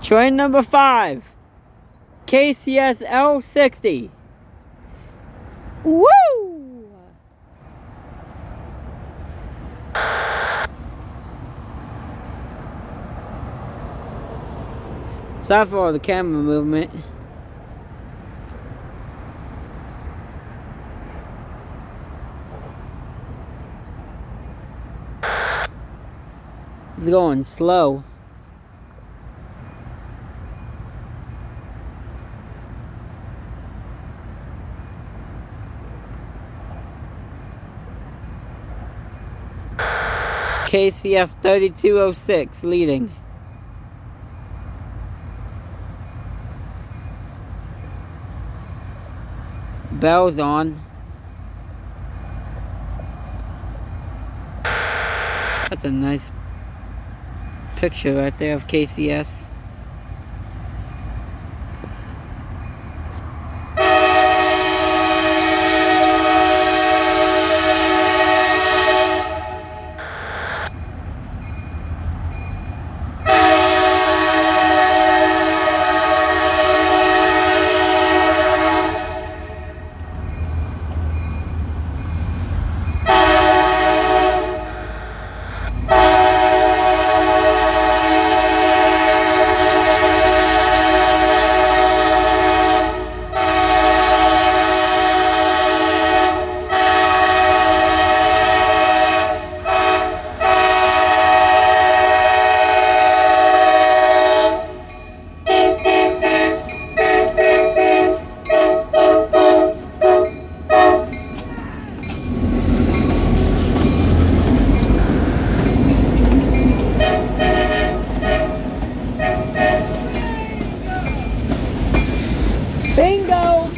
Train number 5, KCS LL60. Woo! Sorry for all the camera movement. It's going slow. It's KCS 3206 leading. Bell's on. That's a nice picture right there of KCS. Bingo!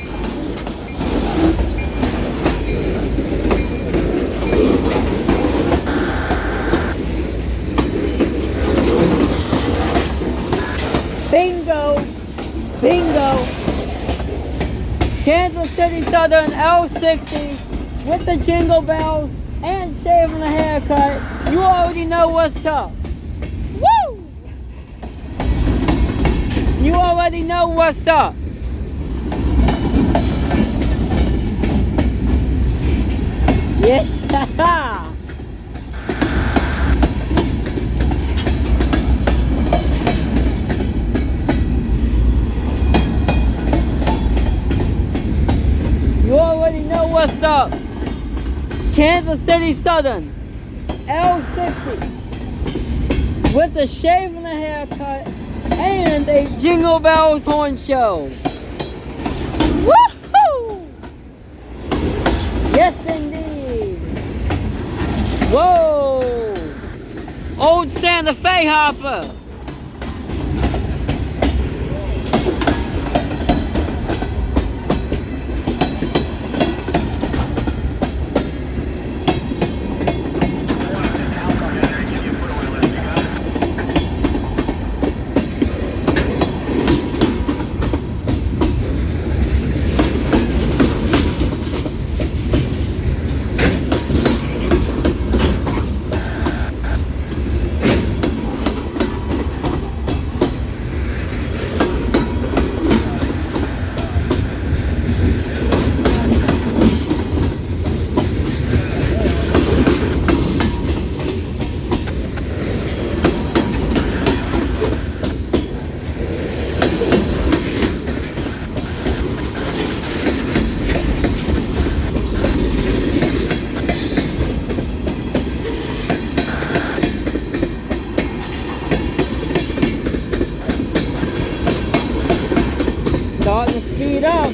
Bingo! Bingo! Kansas City Southern L60 with the jingle bells and shaving a haircut. You already know what's up. Woo! You already know what's up. Yeah! You already know what's up. Kansas City Southern L60 with the shave and the haircut and a Jingle Bells horn show. Woohoo! Yes indeed. Whoa! Old Santa Fe hopper. Starting to speed up.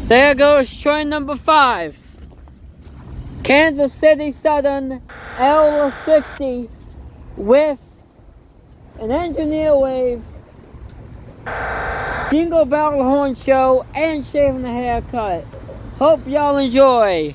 There goes train number 5. Kansas City Southern LL60 with an engineer wave, jingle bell horn show, and shaving the haircut. Hope y'all enjoy.